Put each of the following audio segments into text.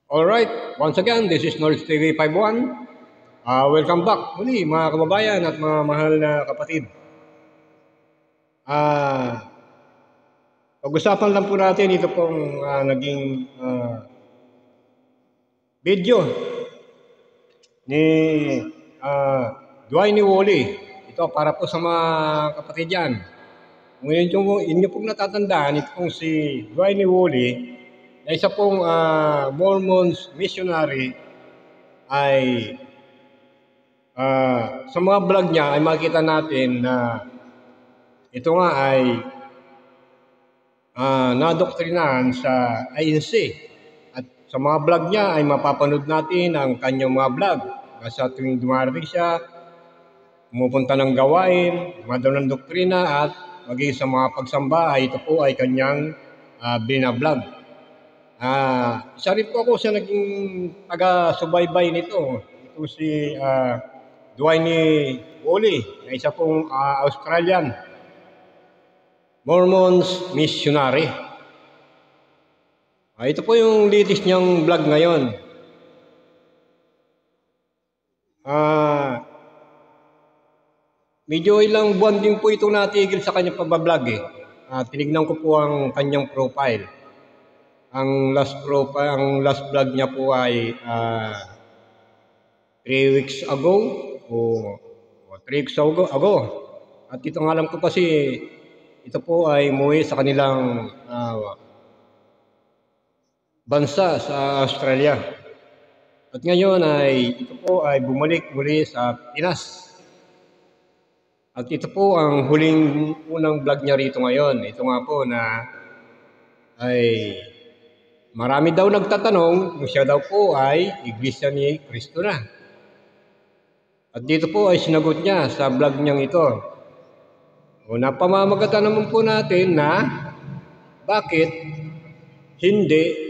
Alright, once again, this is Norwich TV 51. Welcome back muli mga kababayan at mga mahal na kapatid. Ah, Pag-usapan lang po natin ito pong naging video ni Dwayne Wally. Ito para po sa mga kapatid yan. Kung inyo pong natatandaan, ito pong si Dwayne Wally na isa pong Mormons missionary ay sa mga vlog niya ay makita natin na ito nga ay nadoktrinahan sa INC. At sa mga vlog niya ay mapapanood natin ang kanyang mga vlog. Sa tuwing dumarating siya, pumupunta ng gawain, mga ng doktrina at maging sa mga pagsamba ay ito po ay kanyang binablog. Isa rin po ako sa naging taga-subaybay nito. Ito si Dwayne Wally, na isa pong Australian Mormons missionary. Ito po yung latest niyang vlog ngayon. Medyo ilang buwan din po ito natigil sa kanyang pagbablog eh. Tinignan ko po ang kanyang profile. Ang last vlog niya po ay 3 weeks ago o 3 weeks ago. At ito ang alam ko kasi ito po ay umuwi sa kanilang bansa sa Australia. At ngayon ay ito po ay bumalik muli sa Pinas. At ito po ang unang vlog niya rito ngayon. Ito nga po na ay marami daw nagtatanong kung siya daw po ay Iglesia ni Cristo na. At dito po ay sinagot niya sa vlog niyang ito. Napamamagatan naman po natin na bakit hindi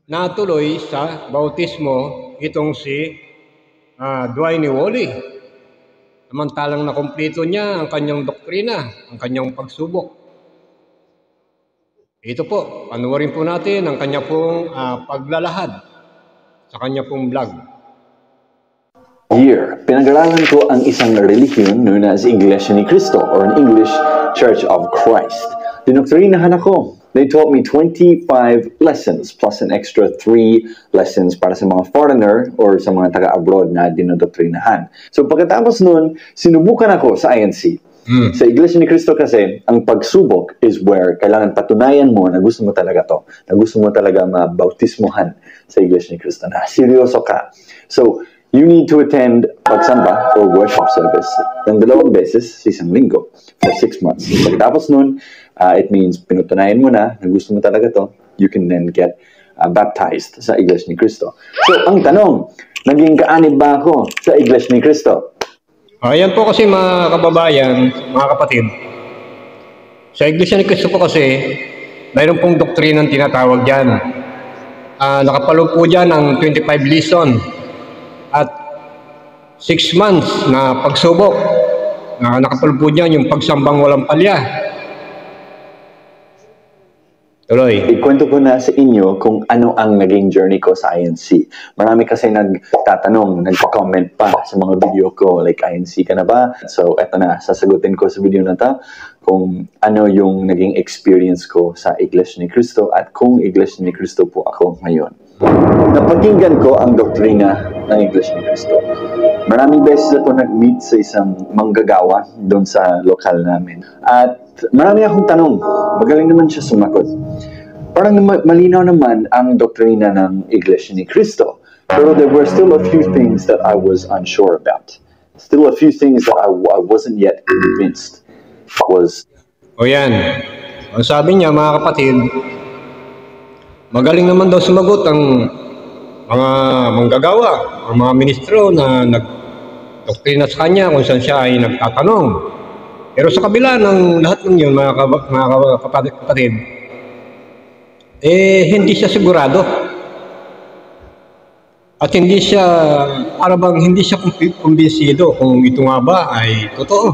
natuloy sa bautismo itong si Dwayne Wally. Samantalang nakumpleto niya ang kanyang doktrina, ang kanyang pagsubok. Ito po, panuorin po natin ang kanya pong paglalahad sa kanya pong vlog. Year, pinag-aralan ko ang isang relihiyon known as Iglesia ni Cristo or an English Church of Christ. Dinoktrinahan ako. They taught me 25 lessons plus an extra 3 lessons para sa mga foreigner or sa mga taga-abroad na dinodoktrinahan. So pagkatapos nun, sinubukan ako sa INC. Sa Iglesia ni Cristo kasi, ang pagsubok is where kailangan patunayan mo na gusto mo talaga to. Na gusto mo talaga mabautismohan sa Iglesia ni Cristo. Na seryoso ka. So, you need to attend pagsamba or worship service ng 2 beses sa isang linggo for 6 months. Pagkatapos nun, it means pinutunayan mo na gusto mo talaga to, you can then get baptized sa Iglesia ni Cristo. So, ang tanong, naging kaanib ba ako sa Iglesia ni Cristo? Ayan po kasi mga kababayan, mga kapatid. Sa Iglesia ni Cristo po kasi, mayroon pong doktrinang tinatawag dyan. Nakapaloob po dyan ang 25 lesson at 6 months na pagsubok. Nakapaloob po dyan yung pagsambang walang palya. Tuloy. Ikwento ko na sa inyo kung ano ang naging journey ko sa INC. Marami kasi nagtatanong, nagpa-comment pa sa mga video ko, like, INC ka na ba? So, eto na, sasagutin ko sa video na to kung ano yung naging experience ko sa Iglesia ni Cristo at kung Iglesia ni Cristo po ako ngayon. Napakinggan ko ang doktrina ng Iglesia ni Cristo. Maraming beses ako nag-meet sa isang manggagawa doon sa lokal namin. At marami akong tanong. Magaling naman siya sumagot. Parang malinaw naman ang doktrina ng Iglesia ni Cristo. Pero there were still a few things that I was unsure about. Still a few things that I wasn't yet convinced was... O yan. Ang sabi niya mga kapatid, magaling naman daw sumagot ang mga manggagawa, ang mga ministro na nagdoktrina sa kanya kung saan siya ay nagtatanong. Pero sa kabila ng lahat ng yun, mga kapatid, hindi siya sigurado. At hindi siya, parang hindi siya kumbinsido kung ito nga ba ay totoo.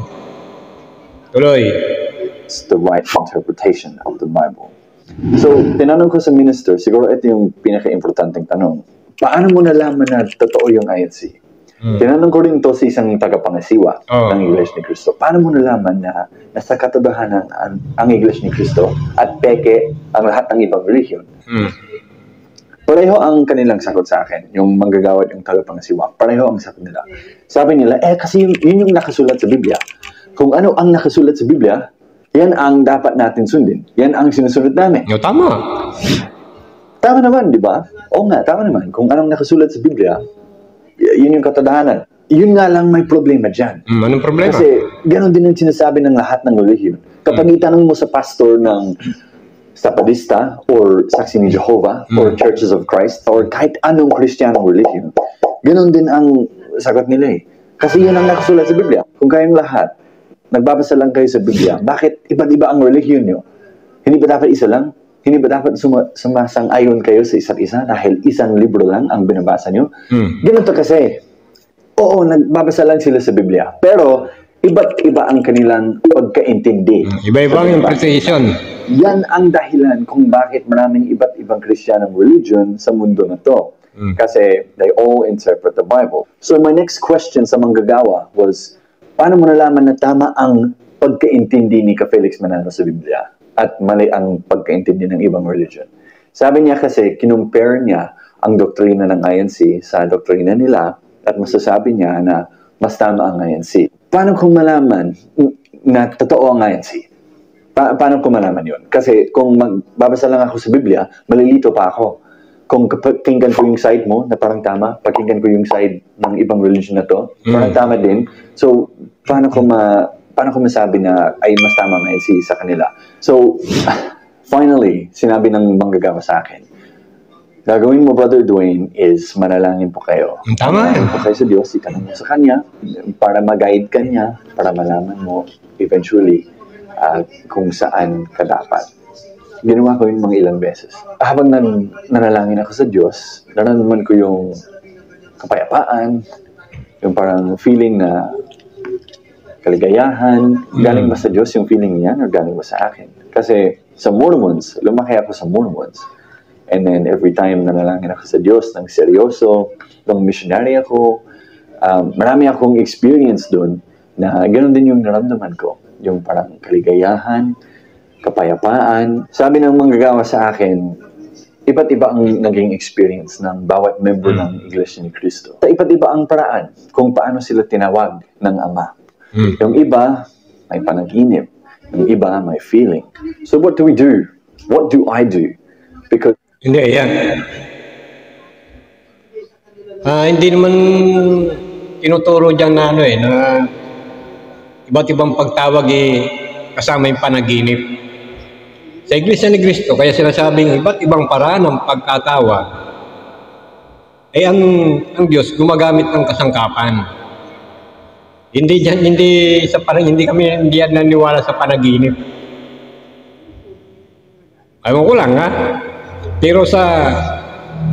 Tuloy. It's the right interpretation of the Bible. So, tinanong ko sa minister, siguro ito yung pinaka-importanting tanong. Paano mo nalaman na totoo yung INC? Tinanong ko rin to sa isang tagapangasiwa ng Iglesia ni Cristo. Paano mo nalaman na nasa katotohanan ang Iglesia ni Cristo at peke ang lahat ng ibang relihiyon? Pareho ang kanilang sagot sa akin, yung manggagawad, yung tagapangasiwa. Pareho ang sagot nila. Sabi nila, kasi yun yung nakasulat sa Biblia. Kung ano ang nakasulat sa Biblia, yan ang dapat natin sundin. Yan ang sinusunod namin. Tama. Tama naman, di ba? Oo nga, tama naman. Kung anong nakasulat sa Biblia, yun yung katotohanan. Yun nga lang may problema dyan. Anong problema? Kasi gano'n din ang sinasabi ng lahat ng relihiyon. Kapag itanong mo sa pastor ng Sapadista or Saksi ni Jehovah or Churches of Christ or kahit anong Kristiyanong relihiyon, gano'n din ang sagot nila eh. Kasi yun ang nakasulat sa Biblia. Kung kayong lahat, nagbabasa lang kayo sa Biblia, bakit iba't iba ang relihiyon nyo? Hindi ba dapat isa lang? Hindi ba dapat sumasang-ayon kayo sa isa't isa dahil isang libro lang ang binabasa nyo? Ganito kasi. Oo, nagbabasa lang sila sa Biblia. Pero, iba't iba ang kanilang pagkaintindi. Iba-ibang interpretation. Yan ang dahilan kung bakit maraming iba't ibang Christianong religion sa mundo na to. Kasi they all interpret the Bible. So, my next question sa manggagawa was, paano mo nalaman na tama ang pagkaintindi ni Ka-Felix Manalo sa Biblia? At mali ang pagkaintindi ng ibang religion. Sabi niya kasi, kinumpare niya ang doktrina ng INC sa doktrina nila at masasabi niya na mas tama ang INC. Paano ko malaman na totoo ang INC? Paano ko malaman yun? Kasi kung magbabasa lang ako sa Biblia, malilito pa ako. Kung pakinggan ko yung side mo na parang tama, pakinggan ko yung side ng ibang religion na to, parang tama din. So, paano ko masabi na ay mas tama ang INC sa kanila? So, finally, sinabi ng manggagawa sa akin, gagawin mo, Brother Dwayne, is manalangin po kayo. Tama. Manalangin po kayo sa Diyos, itanong mo sa Kanya, para mag-guide ka niya, para malaman mo, eventually, kung saan ka dapat. Ginawa ko yun mga ilang beses. Habang nanalangin ako sa Diyos, nararamdaman ko yung kapayapaan, yung parang feeling na kaligayahan, galing ba sa Diyos yung feeling niya o galing ba sa akin? Kasi sa Mormons, lumaki ako sa Mormons. And then every time nanalangin ako sa Diyos ng seryoso, nung missionary ako, marami akong experience doon na ganoon din yung naramdaman ko. Yung parang kaligayahan, kapayapaan. Sabi ng manggagawa sa akin, iba't iba ang naging experience ng bawat member ng Iglesia ni Cristo. Sa iba't iba ang paraan kung paano sila tinawag ng Ama. Yung iba, may panaginip. Yung iba, may feeling. So what do we do? What do I do? Because Hindi, yan. Hindi naman tinuturo dyan na na iba't ibang pagtawag kasama yung panaginip. Sa Iglesia ni Cristo, kaya sinasabing iba't ibang paraan ng pagkatawag, ay ang Diyos gumagamit ng kasangkapan. Hindi kami naniwala sa panaginip. Ayaw ko lang, ha? Pero sa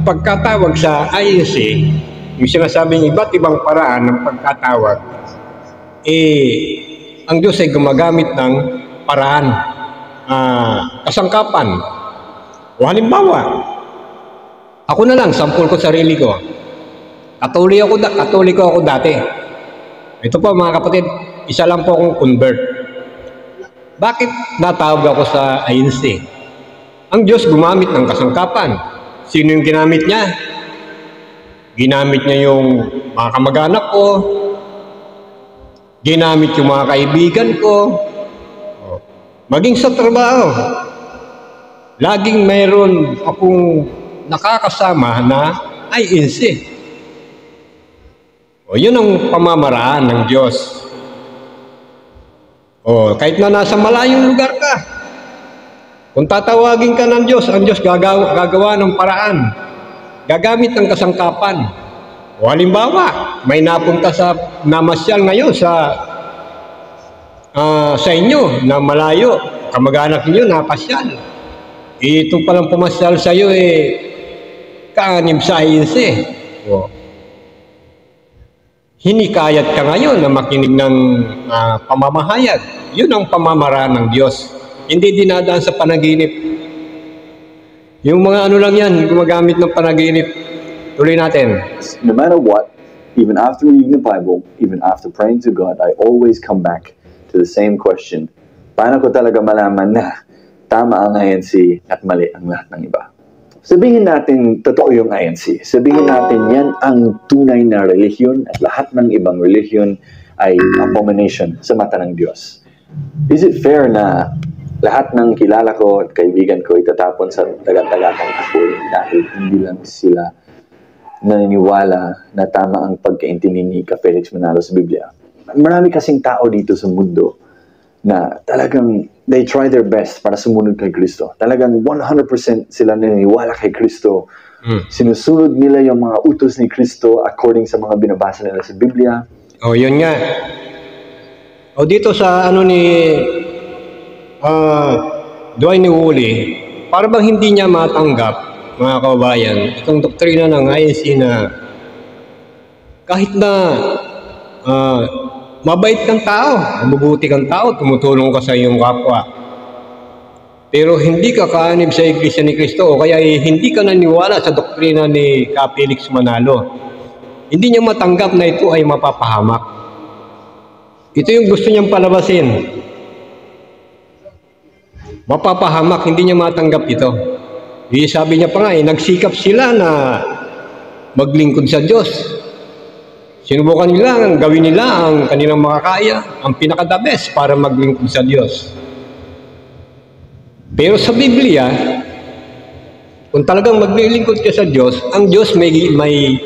pagkatawag sa INC, yung sinasabing iba't ibang paraan ng pagkatawag, ang Diyos ay gumagamit ng paraan, kasangkapan. O halimbawa, ako na lang, sampul ko sarili ko. Katoliko ako dati. Ito po mga kapatid, isa lang po akong convert. Bakit natawag ako sa INC? Ang Diyos gumamit ng kasangkapan. Sino yung ginamit niya? Ginamit niya yung mga kamag-anak ko. Ginamit yung mga kaibigan ko. Maging sa trabaho. Laging mayroon akong nakakasama na INC. Yun ang pamamaraan ng Diyos. Kahit na nasa malayong lugar ka, kung tatawagin ka ng Diyos, ang Diyos gagawa ng paraan. Gagamit ng kasangkapan. Halimbawa, may napunta sa namasyal ngayon sa inyo na malayo, kamag-anak niyo napasyal. Ito palang pumasyal sa iyo kaanib sa INC. Hinikayat ka ngayon na makinig ng pamamahayag. Yun ang pamamaraan ng Diyos. Hindi dinadaan sa panaginip. Yung mga ano lang yan, gumagamit ng panaginip. Tuloy natin. No matter what, even after reading the Bible, even after praying to God, I always come back to the same question. Paano ko talaga malaman na tama ang INC at mali ang lahat ng iba? Sabihin natin, totoo yung INC. Sabihin natin, yan ang tunay na relihiyon at lahat ng ibang relihiyon ay abomination sa mata ng Diyos. Is it fair na lahat ng kilala ko at kaibigan ko itatapon sa dagat-dagatang apoy dahil hindi lang sila naniniwala na tama ang pagkaintindi ni Felix Manalo sa Biblia? Marami kasing tao dito sa mundo na talagang they try their best para sumunod kay Kristo. Talagang 100% sila naniniwala kay Kristo. Sinusunod nila yung mga utos ni Kristo according sa mga binabasa nila sa Biblia. O, yun nga. O, dito sa ano ni Dwayne Woolley, para bang hindi niya matanggap, mga kababayan, itong doktrina ng INC na kahit na mabait kang tao, mabubuti kang tao, tumutulong ka sa iyong kapwa, pero hindi ka kaanib sa Iglesia ni Cristo o kaya hindi ka naniwala sa doktrina ni Felix Manalo, hindi niya matanggap na ito ay mapapahamak. Ito yung gusto niyang palabasin. Mapapahamak, hindi niya matanggap ito. Sabi niya pa nga, nagsikap sila na maglingkod sa Diyos. Sinubukan nila, gawin nila ang kanilang makakaya, ang pinaka-the best para maglingkod sa Diyos. Pero sa Biblia, kung talagang maglilingkod ka sa Diyos, ang Diyos may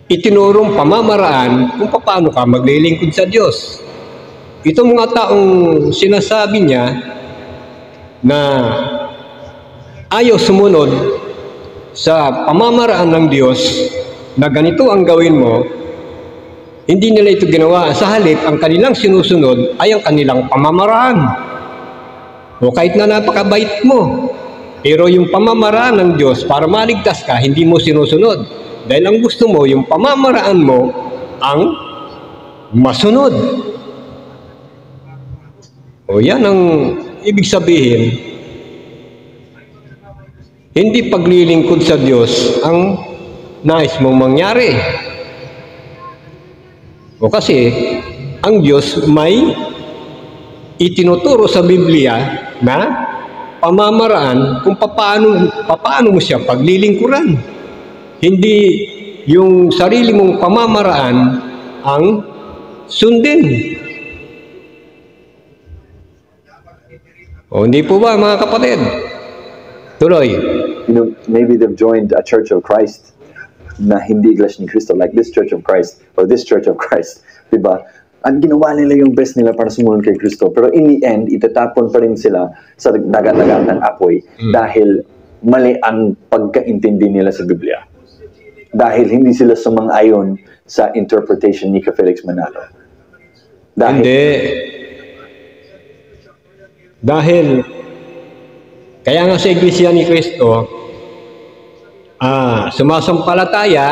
itinurong pamamaraan kung paano ka maglilingkod sa Diyos. Itong mga taong sinasabi niya na ayaw sumunod sa pamamaraan ng Diyos na ganito ang gawin mo, hindi nila ito ginawa. Sa halip, ang kanilang sinusunod ay ang kanilang pamamaraan. O kahit na napakabait mo, pero yung pamamaraan ng Diyos para maligtas ka, hindi mo sinusunod. Dahil ang gusto mo, yung pamamaraan mo ang masunod. O yan ang ibig sabihin, hindi paglilingkod sa Diyos ang nais mong mangyari. O kasi, ang Diyos may itinuturo sa Biblia na pamamaraan kung paano mo siya paglilingkuran. Hindi yung sarili mong pamamaraan ang sundin. O hindi po ba, mga kapatid? Tuloy. You know, maybe they've joined a Church of Christ na hindi Iglesia ni Cristo, like this Church of Christ or this Church of Christ. Diba? Ang ginawa nila yung best nila para sumunod kay Kristo. Pero in the end, itatapon pa rin sila sa dagat-dagatang apoy dahil mali ang pagkaintindi nila sa Biblia. Dahil hindi sila sumang-ayon sa interpretation ni Felix Manalo. Dahil kaya nga sa Iglesia ni Cristo, sumasampalataya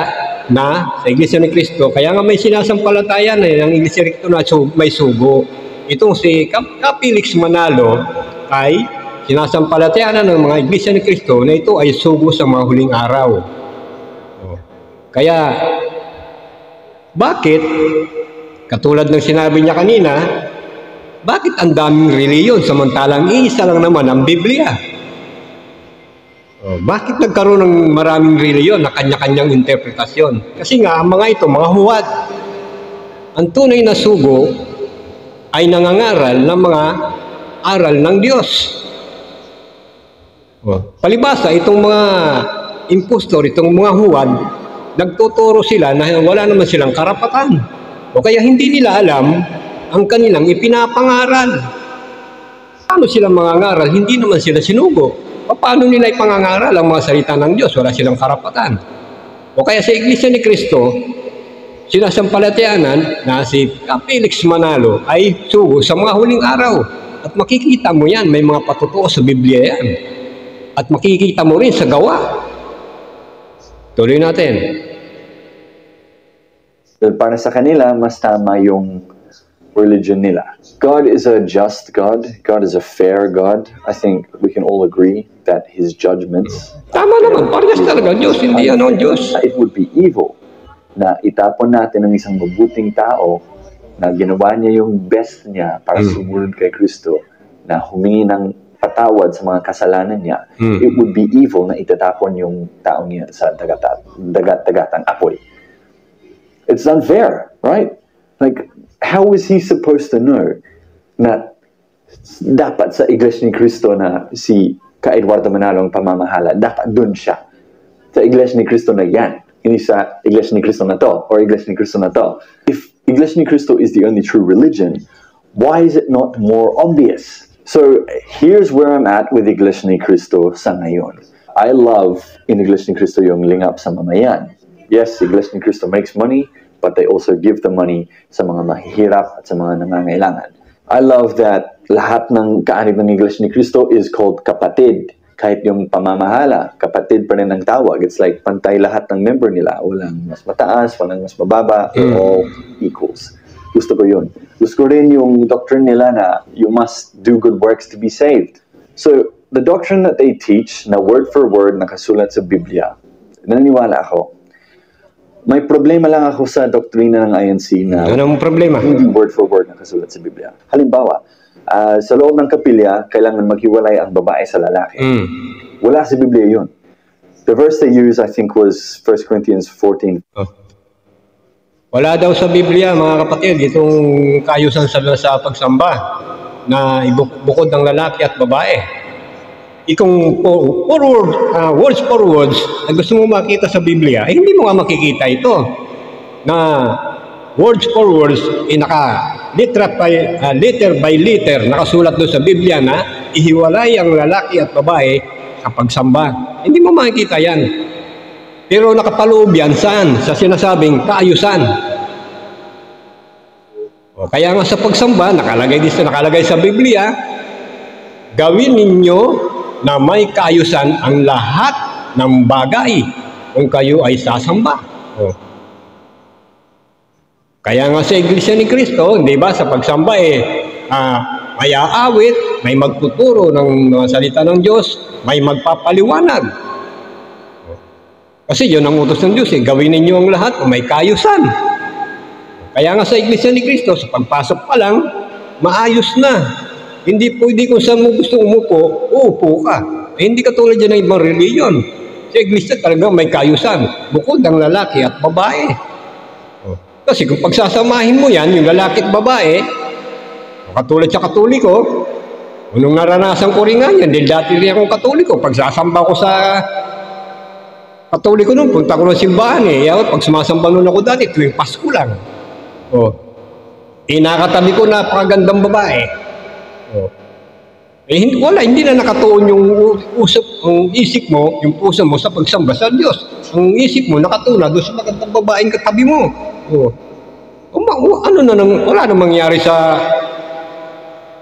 na sa Iglesia ni Cristo, kaya nga may sinasampalataya na ang Iglesia ni Cristo na may sugo. Itong si Felix Manalo ay sinasampalataya na ng mga Iglesia ni Cristo na ito ay sugo sa mga huling araw. Kaya, bakit, katulad ng sinabi niya kanina, bakit ang daming reliyon samantalang isa lang naman ang Biblia? Bakit nagkaroon ng maraming reliyon na kanya-kanyang interpretasyon? Kasi nga, ang mga ito, mga huwad. Ang tunay na sugo ay nangangaral ng mga aral ng Diyos. Palibasa, itong mga impostor, itong mga huwad, nagtuturo sila na wala naman silang karapatan. O kaya hindi nila alam ang kanilang ipinapangaral. Paano sila mangangaral? Hindi naman sila sinugo. Paano nila ipangangaral ang mga salita ng Diyos? Wala silang karapatan. O kaya sa Iglesia ni Cristo, sinasampalatayanan na si Felix Manalo ay sugo sa mga huling araw. At makikita mo yan, may mga patutuo sa Biblia yan. At makikita mo rin sa gawa. Tuloy natin. Para sa kanila, mas tama yung religion nila. God is a just God. God is a fair God. I think we can all agree that His judgments... Tama naman, parehas talaga Diyos, hindi ano ang Diyos. It would be evil na itapon natin ang isang mabuting tao na ginawa niya yung best niya para sumunod kay Kristo, na humingi ng patawad sa mga kasalanan niya. It would be evil na itatapon yung taong niya sa dagat-dagatang apoy. It's unfair, right? Like, how is he supposed to know na dapat sa Iglesia ni Cristo na si Ka Eduardo Manalong pamamahala, dapat dun siya. Sa Iglesia ni Cristo na yan. Hindi sa Iglesia ni Cristo na to, or Iglesia ni Cristo na to. If Iglesia ni Cristo is the only true religion, why is it not more obvious? So, here's where I'm at with Iglesia ni Cristo sa ngayon. I love in Iglesia ni Cristo yung lingap sa mamayan. Yes, Iglesia ni Cristo makes money, but they also give the money sa mga mahihirap at sa mga nangangailangan. I love that lahat ng kaanib ng Iglesia ni Cristo is called kapatid. Kahit yung pamamahala, kapatid pa rin ang tawag. It's like pantay lahat ng member nila. Walang mas mataas, walang mas mababa. They're all equals. Gusto ko yun. Gusto ko rin yung doctrine nila na you must do good works to be saved. So, the doctrine that they teach na word for word nakasulat sa Biblia, naniniwala ako. May problema lang ako sa doktrina ng INC na Anong problema? hindi word for word nakasulat sa Biblia. Halimbawa, sa loob ng kapilya, kailangan maghiwalay ang babae sa lalaki. Wala sa Biblia yun. The verse they use, I think, was 1 Corinthians 14. Wala daw sa Biblia, mga kapatid, itong kaayusan sa pagsamba na bukod ng lalaki at babae. Ikong words for words na gusto mo makita sa Biblia, hindi mo nga makikita ito. Na words for words, letter by letter, nakasulat doon sa Biblia na ihiwalay ang lalaki at babae sa pagsamba. Hindi mo makikita yan. Pero nakapaloob yan saan? Sa sinasabing kaayusan. O, kaya nga sa pagsamba, nakalagay sa Biblia, gawin ninyo na may kaayusan ang lahat ng bagay kung kayo ay sasamba. O. Kaya nga sa Iglesia ni Cristo, di ba, sa pagsamba may aawit, may magtuturo ng salita ng Diyos, may magpapaliwanag. Kasi yun ang utos ng Diyos, gawin ninyo ang lahat kung may kaayusan. Kaya nga sa Iglesia ni Cristo, sa pagpasok pa lang, maayos na. Hindi pwede kung saan mo gusto umupo, uupo ka. Hindi katulad yan ng ibang reliyon. Sa Iglesia talaga may kaayusan, bukod ang lalaki at babae. Kasi kung pagsasamahin mo yan, yung lalaki at babae, katulad sa Katoliko, unong naranasan ko rin nga yan, dahil dati rin akong Katoliko, pagsasamba ko sa Katoliko nun, punta ko ng simbahan pag sumasamba nun ako dati, tuwing Pasko lang. Nakatabi ko napakagandang babae. Hindi na nakatuon yung isip mo, yung puso mo sa pagsamba sa Diyos. Ang isip mo nakatuon doon sa magandang babaeng katabi mo. Wala na mangyari sa...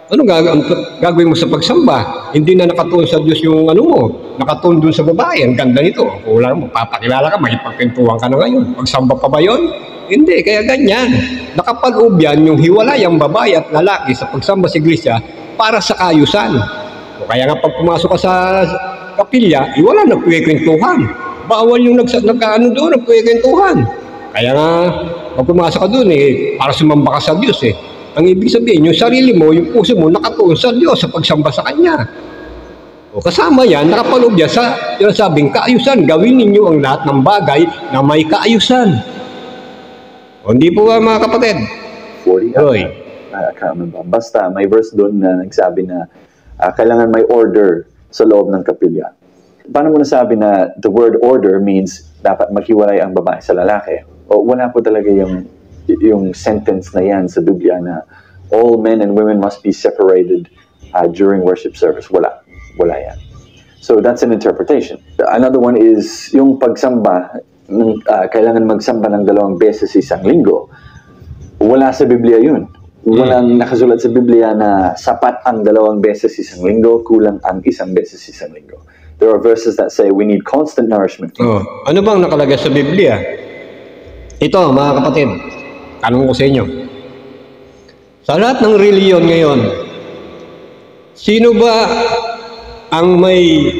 Ano gagawin mo sa pagsamba? Hindi na nakatuon sa Diyos yung mo, nakatuon dun sa babae. Ang ganda nito. Wala mo, papakilala ka, makipagpintuhan ka na ngayon. Pagsamba pa ba yun? Hindi, kaya ganyan. Nakapaloob yan yung hiwalay ang babae at lalaki sa pagsamba sa Iglesia para sa kaayusan. Kaya nga pag pumasok ka sa kapilya, wala na kwentuhan. Bawal yung nagkaano doon, nagkwentuhan. Kaya nga, pag pumasok ka doon para sumamba ka sa Diyos Ang ibig sabihin, yung sarili mo, yung puso mo, nakatuon sa Diyos sa pagsamba sa Kanya. Kasama yan, nakapaloob yan sa sinasabing kaayusan. Gawin ninyo ang lahat ng bagay na may kaayusan. Hindi po ba, mga kapatid? 40. I can't remember. Basta, may verse doon na nagsabi na kailangan may order sa loob ng kapilya. Paano mo nasabi na the word order means dapat maghiwalay ang babae sa lalaki? O wala po talaga yung sentence na yan sa Biblia na all men and women must be separated during worship service. Wala yan. So that's an interpretation. Another one is yung pagsamba, kailangan magsamba ng 2 beses isang linggo. Wala sa Biblia yun. Walang nakasulat sa Biblia na sapat ang 2 beses isang linggo, kulang ang 1 beses isang linggo. There are verses that say we need constant nourishment. Ano bang nakalagay sa Biblia? Ito, mga kapatid, tanong ko sa inyo. Sa lahat ng reliyon ngayon, sino ba ang may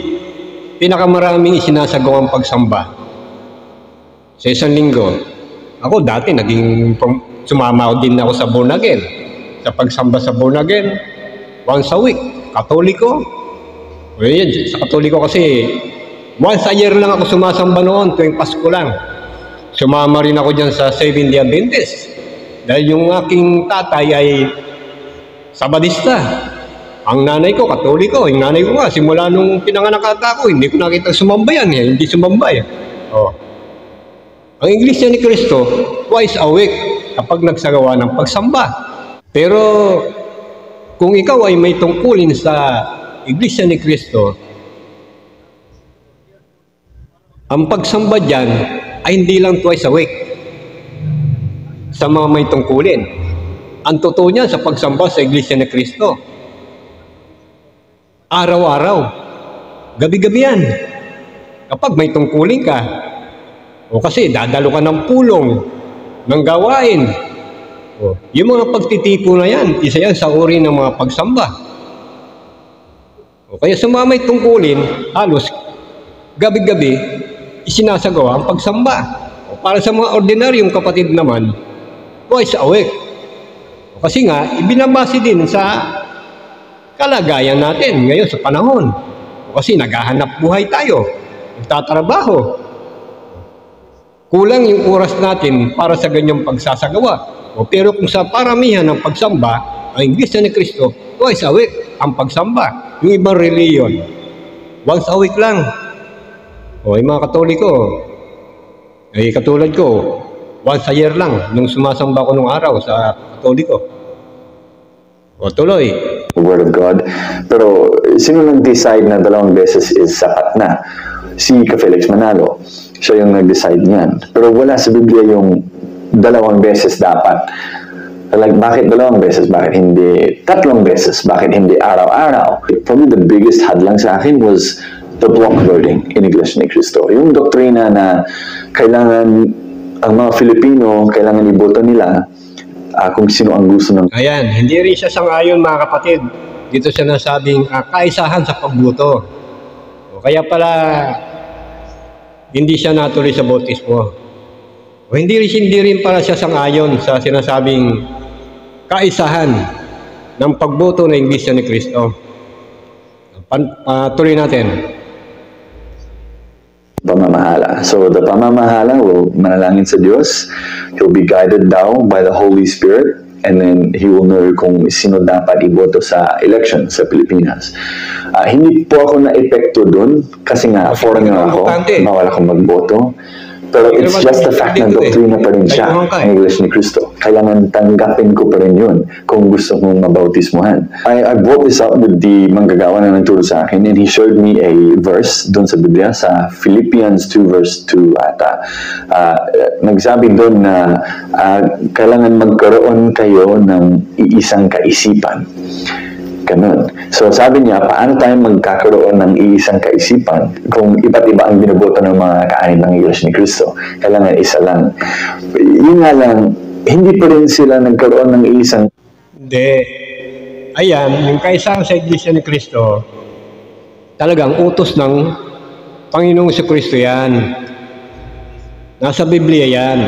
pinakamaraming isinasagawang pagsamba sa isang linggo? Ako dati sumama din ako sa born again, sa pagsamba sa born again, once a week. Katoliko. O yan, sa Katoliko kasi once a year lang ako sumasamba noon, tuwing Pasko lang. Sumama rin ako dyan sa Seventh-day Adventist. Dahil yung aking tatay ay Sabadista. Ang nanay ko, Katoliko. Yung nanay ko nga, simula nung pinanganak ako, hindi ko nakita sumamba yan. Hindi sumamba yan. Oh. Ang Iglesia ni Cristo, twice a week kapag nagsagawa ng pagsamba. Pero kung ikaw ay may tungkulin sa Iglesia ni Cristo, ang pagsamba dyan ay hindi lang twice a week sa mga may tungkulin. Ang totoo niya sa pagsamba sa Iglesia ni Cristo, araw-araw, gabi-gabi yan. Kapag may tungkulin ka, o kasi dadalo ka ng pulong, ng gawain, yung mga pagtitipo na yan, isa yan sa uri ng mga pagsamba. O kaya sa mga may tungkulin, halos gabi-gabi, isinasagawa ang pagsamba. O para sa mga ordinaryong kapatid naman, twice a week. O kasi nga, ibinabase din sa kalagayan natin ngayon sa panahon. O kasi naghahanap buhay tayo, nagtatrabaho. Kulang yung oras natin para sa ganyang pagsasagawa. O pero kung sa paramihan ng pagsamba, ang Iglesia ni Cristo, twice a week ang pagsamba. Yung ibang reliyon, once a week lang. O yung mga Katoliko, ay katulad ko, once a year lang nung sumasamba ko nung araw sa Katoliko. O tuloy. The Word of God. Pero sino nag-decide na 2 beses is sapat na? Si Ka-Felix Manalo. Siya yung nag-decide niyan. Pero wala sa Biblia yung 2 beses dapat. Like, bakit 2 beses? Bakit hindi 3 beses? Bakit hindi araw-araw? Probably the biggest hadlang sa akin was the block voting in Iglesia ni Cristo. Yung doktrina na kailangan ang mga Filipino, kailangan iboto nila kung sino ang gusto ng... Ayan, hindi rin siya sang-ayon mga kapatid. Dito siya nasabing kaisahan sa pagboto. O kaya pala hindi siya natuloy sa bautismo. O hindi rin pala siya sang-ayon sa sinasabing kaisahan ng pagboto ng Iglesia ni Cristo. Tuloy natin. Pamamahala. So the pamamahala will manalangin sa Diyos. He'll be guided daw by the Holy Spirit, and then he will know kung sino dapat iboto sa election sa Pilipinas. Hindi po ako na-epekto dun kasi nga foreigner ako, bawal akong magboto. Pero it's just the fact na doktrina pa rin siya ang Iglesia ni Cristo. Kailangan tanggapin ko pa rin yun kung gusto kong mabautismuhan. I brought this up with the manggagawa na nagturo sa akin, and he showed me a verse doon sa Biblia, sa Philippians 2 verse 2 ata. Nagsabi doon na kailangan magkaroon kayo ng iisang kaisipan. Ganun. So sabi niya, paano tayo magkakaroon ng iisang kaisipan kung iba't iba ang binoboto ng mga kaanib ng Iglesia ni Cristo? Kailangan isa lang. Yun nga lang, hindi pa rin sila nagkaroon ng iisang... Hindi. Ayan, yung kaisahan sa Iglesia ni Cristo, talagang utos ng Panginoong Jesucristo yan. Nasa Biblia yan.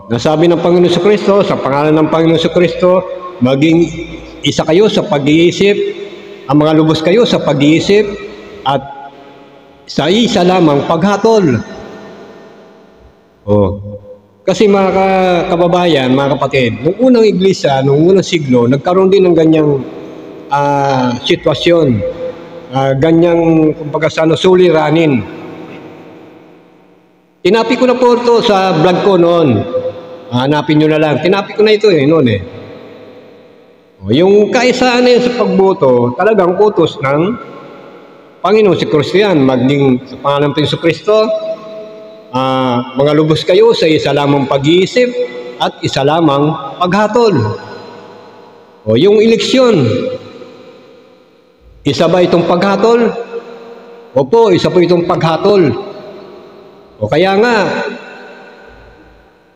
Nasabi ng Panginoong Jesucristo, sa pangalan ng Panginoong Jesucristo, maging isa kayo sa pag-iisip, ang mga lubos kayo sa pag-iisip, at sa isa lamang paghatol. Kasi mga kababayan, mga kapatid, nung unang iglesia, nung unang siglo, nagkaroon din ng ganyang sitwasyon, ganyang, kumbaga sa suliranin. Tinapi ko na po ito sa vlog ko noon. Hanapin nyo na lang. Tinapi ko na ito noon Yung kaisahan na yun sa pagboto, talagang utos ng Panginoon si Kristo yan. Maging sa pangalan ng Kristo, mga lubos kayo sa isa lamang pag-iisip at isa lamang paghatol. Yung eleksyon, isa ba itong paghatol? Opo, isa po itong paghatol. Kaya nga,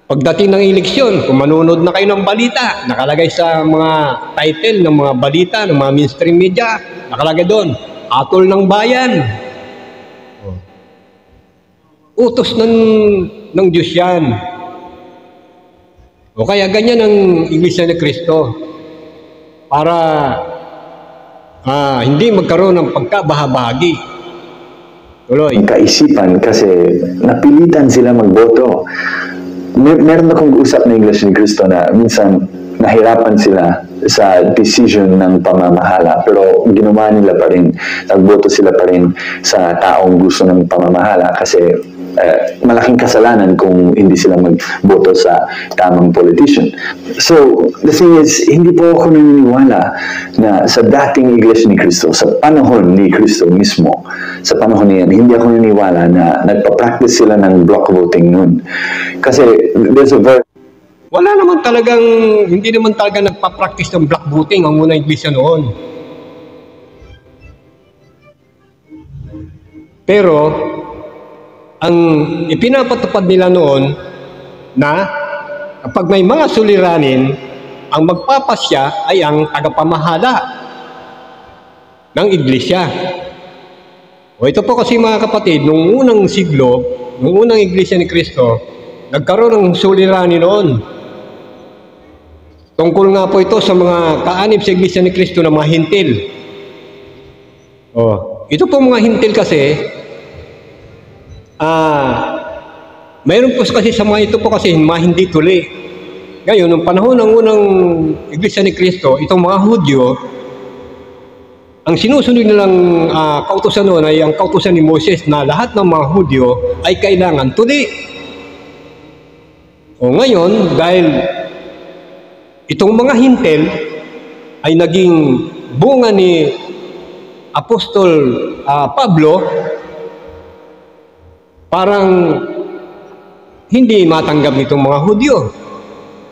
Pagdating ng eleksyon, kung manonood na kayo ng balita, nakalagay sa mga title ng mga balita, ng mga mainstream media, nakalagay doon, hatol ng bayan. Utos ng Diyos yan. O kaya ganyan ang Iglesia ni Cristo. Para hindi magkaroon ng pagkabahabahagi. Tuloy. Kaisipan kasi napilitan sila magboto. Meron akong usap na Iglesia ni Cristo na minsan nahirapan sila sa decision ng pamamahala pero ginawa nila pa rin, nagboto sila pa rin sa taong gusto ng pamamahala kasi malaking kasalanan kung hindi sila magboto sa tamang politician. So, the thing is, hindi po ako naniniwala na sa dating Iglesia ni Cristo, sa panahon ni Cristo mismo, sa panahon niyan, hindi ako naniniwala na nagpa-practice sila ng block voting noon. Kasi there's a very Wala naman talagang, hindi naman talaga nagpa-practice ng block voting ang unang iglesia noon. Pero, ang ipinapatupad nila noon na kapag may mga suliranin, ang magpapasya ay ang tagapamahala ng iglesia. O ito po kasi mga kapatid, nung unang siglo, nung unang iglesia ni Cristo, nagkaroon ng suliranin noon. Tungkol nga po ito sa mga kaanib sa iglesia ni Cristo na mga hintil. Ito po mga hintil kasi, mayroon po kasi sa mga ito po kasi mga hindi tuli. Ngayon, nung panahon ng unang iglesia ni Cristo, itong mga Hudyo, ang sinusunod nilang kautusan noon ay ang kautusan ni Moses na lahat ng mga Hudyo ay kailangan tuli. O ngayon, dahil itong mga hintil ay naging bunga ni Apostol Pablo, parang hindi matanggap nitong mga Hudyo.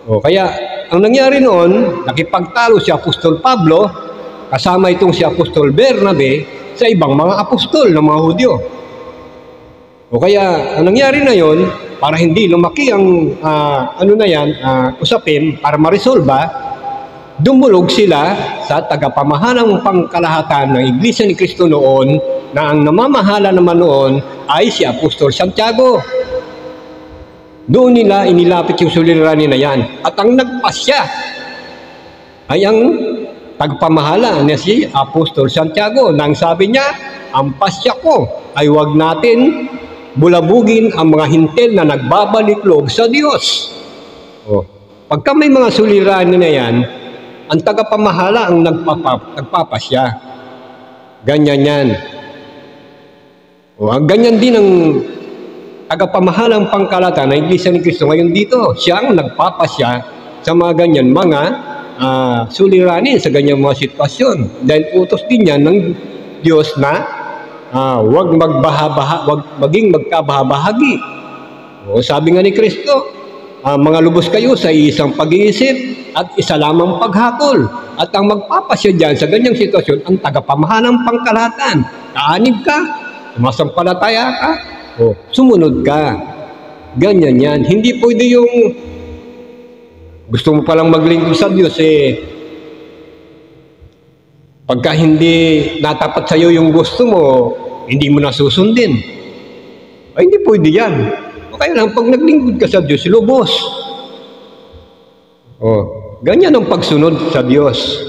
O kaya, ang nangyari noon, nakipagtalo si Apostol Pablo, kasama itong si Apostol Bernabe, sa ibang mga apostol ng mga Hudyo. O kaya, ang nangyari na yon, para hindi lumaki ang usapin, para maresolba, dumulog sila sa tagapamahalang pangkalahatan ng Iglesia ni Cristo noon, na ang namamahala naman noon ay si Apostol Santiago. Doon nila inilapit yung suliranin na yan. At ang nagpasya ay ang tagapamahala na si Apostol Santiago. Nang sabi niya, ang pasya ko ay huwag natin bulabugin ang mga hintil na nagbabalik loob sa Diyos. Pagka may mga suliranin na yan, ang tagapamahala ang nagpapasya. Ganyan yan. Ang ganyan din ang tagapamahalang pangkalahatan ng Iglesia ni Cristo ngayon dito. Siya ang nagpapasya sa mga ganyan mga suliranin sa ganyan mga sitwasyon. Dahil utos din yan ng Diyos na huwag maging magkabahabahagi. Sabi nga ni Cristo, mga lubos kayo sa isang pag-iisip at isa lamang paghakol. At ang magpapasya dyan sa ganyang sitwasyon, ang tagapamahalang pangkalahatan. Kaanib ka, sumasampalataya ka, sumunod ka. Ganyan yan. Hindi pwede yung gusto mo palang maglingkod sa Diyos, pagka hindi natapat sa iyo yung gusto mo, hindi mo nasusundin. Ay, hindi pwede yan. O kaya lang, pag naglingkod ka sa Diyos, lubos. Ganyan ang pagsunod sa Diyos.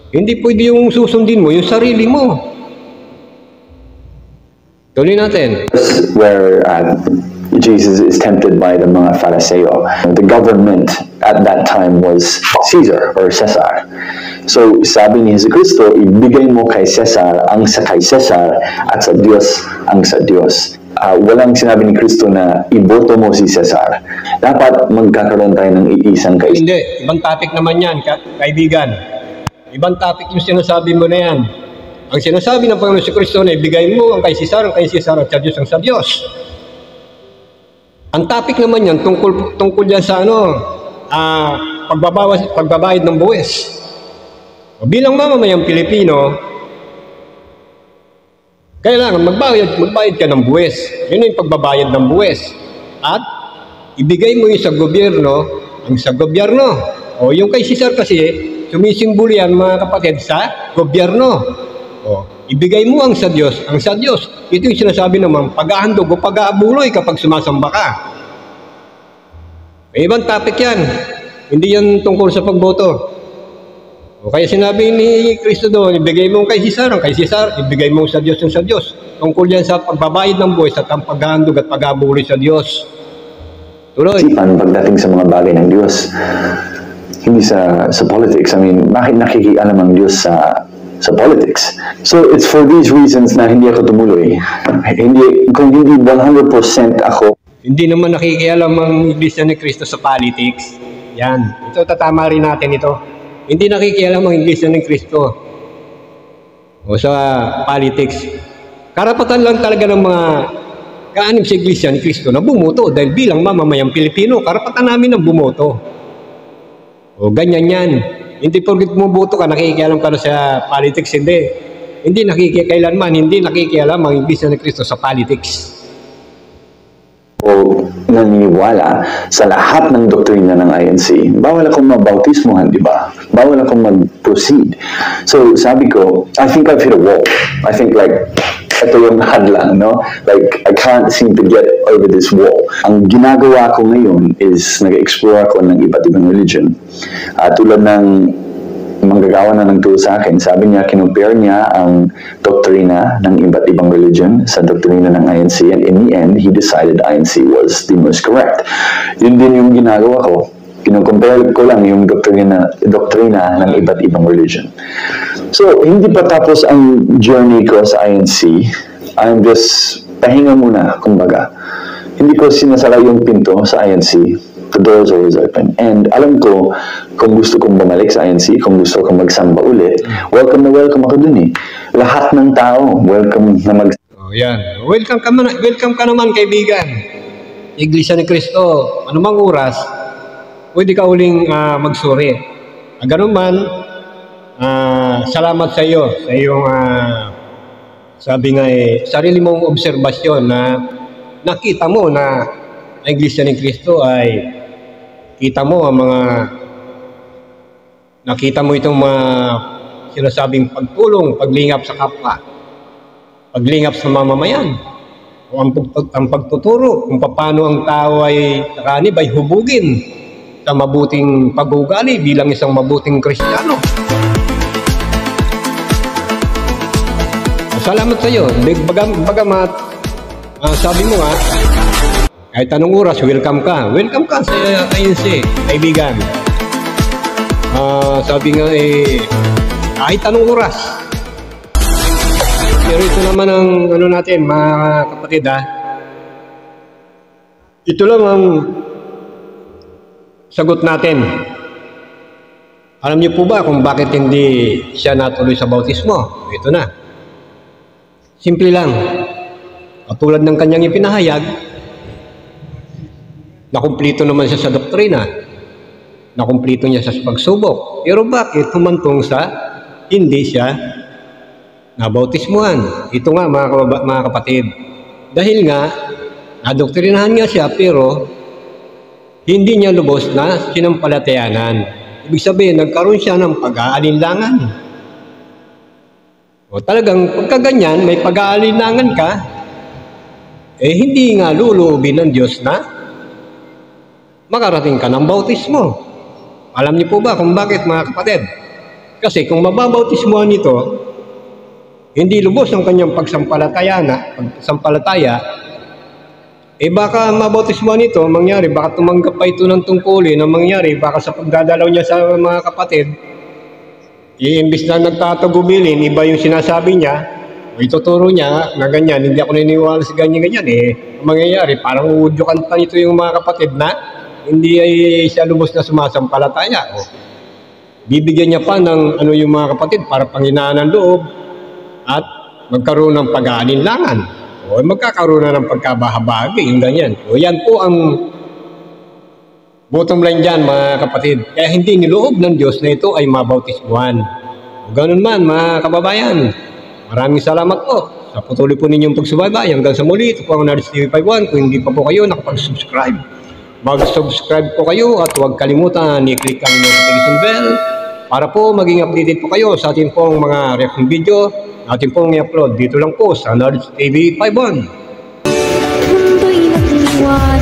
Hindi pwede yung susundin mo, yung sarili mo. Tuloy natin. Where Jesus is tempted by the mga Fariseo. The government at that time was Caesar or Cesar. So sabi ni Jesucristo, ibigay mo kay Cesar ang sa kay Cesar at sa Diyos ang sa Diyos. Walang sinabi ni Cristo na iboto mo si Cesar. Dapat magkakaroon tayo ng iisang kaisipan. Hindi, ibang topic naman yan, kaibigan. Ibang topic yung sinasabi mo na yan. Ang sinasabi ng Panginoon si Cristo na ibigay mo ang kay Cesar at sa Diyos ang sa Diyos. Ang topic naman yan tungkol yan sa pagbabayad ng buwis. Bilang mamamayang Pilipino, kailangan magbayad ka ng buwis. Yun yung pagbabayad ng buwis. At ibigay mo yung sa gobyerno, ang sa gobyerno. O yung kay Cesar kasi, sumisimbolo yan mga kapatid sa gobyerno. O, ibigay mo ang sa Diyos, ang sa Diyos. Ito yung sinasabi naman, pag-ahandog o pag-aabuloy kapag sumasamba ka. May ibang topic yan. Hindi yan tungkol sa pagboto. O kaya sinabi ni Kristo doon, ibigay mo kay Cesar, ang kay Cesar, ibigay mo sa Diyos ang sa Diyos. Tungkol yan sa pagbabayad ng buwis at ang pag-ahandog at pag-aabuloy sa Diyos. Tuloy. Isipan pagdating sa mga bagay ng Diyos. Hindi sa politics. I mean, bakit nakikialam ang Diyos sa politics? So, it's for these reasons na hindi ako tumuloy. Kung hindi 100% ako. Hindi naman nakikialam ang Iglesia ni Cristo sa politics. Yan. Ito, tatama rin natin ito. Hindi nakikialam ang Iglesia ni Cristo o sa politics. Karapatan lang talaga ng mga kaanib sa Iglesia ni Cristo na bumoto dahil bilang mamamayang Pilipino, karapatan namin ang bumoto. O ganyan yan. Hindi porket bumoto ka, nakikialam ka na sa politics, hindi. Hindi nakikialam ang Iglesia ni Cristo sa politics. O naniniwala sa lahat ng doktrina ng INC, bawal akong mabautismohan, di ba? Bawal akong mag-proceed. So, sabi ko, I think I've hit a wall. I think like, ito yung hadlang, no? Like, I can't seem to get over this wall. Ang ginagawa ko ngayon is nag-explore ako ng iba't ibang religion. Tulad ng manggagawa na ng tool sa akin, sabi niya, kinumpare niya ang doktrina ng iba't ibang religion sa doktrina ng INC, and in the end, he decided INC was the most correct. Yun din yung ginagawa ko. Kinukumpare ko lang yung doktrina ng iba't ibang religion. So, hindi pa tapos ang journey ko sa INC. I'm just pahinga muna, kumbaga. Hindi ko sinasara yung pinto sa INC. The doors are always open. And alam ko, kung gusto kong bumalik sa INC, kung gusto kong magsamba ulit, welcome ako dun eh. Lahat ng tao, welcome na Oh, yan. Welcome ka naman, kaibigan. Iglesia ni Cristo, anumang oras, pwede ka uling magsuri. Ganun man, salamat sa iyo, sa iyong, sabi nga sarili mong obserbasyon na nakita mo na ang Iglesia ni Cristo ay nakita mo itong mga sinasabing pagtulong, paglingap sa kapwa, paglingap sa mamamayan, o ang pagtuturo kung paano ang tao ay nakanib ay hubugin sa mabuting pag-uugali bilang isang mabuting Kristiyano. Salamat sa iyo. Bagamat sabi mo nga, kahit anong oras, welcome ka. Welcome ka sa INC, kaibigan. Sabi nga kahit anong oras. Pero ito naman ang natin, mga kapatid Ito lang ang sagot natin. Alam niyo po ba kung bakit hindi siya natuloy sa bautismo? Ito na. Simple lang. Katulad ng kanyang ipinahayag, nakumplito naman siya sa doktrina. Nakumplito niya sa pagsubok. Pero bakit humantong sa hindi siya nabautismuhan? Ito nga mga kapatid. Dahil nga, nadoktrinahan nga siya pero hindi niya lubos na sinampalatayanan. Ibig sabihin, nagkaroon siya ng pag-aalinlangan. O talagang pagkaganyan, may pag-aalinlangan ka, hindi nga luluubin ng Diyos na makarating ka ng bautismo. Alam niyo po ba kung bakit, mga kapatid? Kasi kung mababautismuhan nito, hindi lubos ang kanyang pagsampalataya, baka mabautismuhan nito, mangyari, baka tumanggap pa ito ng tungkulin, ang mangyari, baka sa pagdadalaw niya sa mga kapatid, iimbis na nagtatagubilin, iba yung sinasabi niya, o ituturo niya na ganyan, hindi ako naniniwala sa ganyan-ganyan ang mangyayari, parang uudyukan pa nito yung mga kapatid na hindi ay siya lubos na sumasampalataya. Bibigyan niya pa ng yung mga kapatid para panghinaan ng loob at magkaroon ng pag-aalinlangan. O magkakaroon na ng pagkabahabagi, yung ganyan. O yan po ang bottom line dyan, mga kapatid. Kaya hindi niloob ng Diyos na ito ay mabautismuhan. O ganun man, mga kababayan. Maraming salamat po sa patuloy po ninyong pagsubaybay. Hanggang sa muli, ito po ang Nards TV 51. Kung hindi pa po kayo nakapag-subscribe, mag-subscribe po kayo at huwag kalimutan i-click ang notification bell para po maging updated po kayo sa ating pong mga reaction video ating pong i-upload dito lang po sa Nards TV 51. Mundo'y nagluwa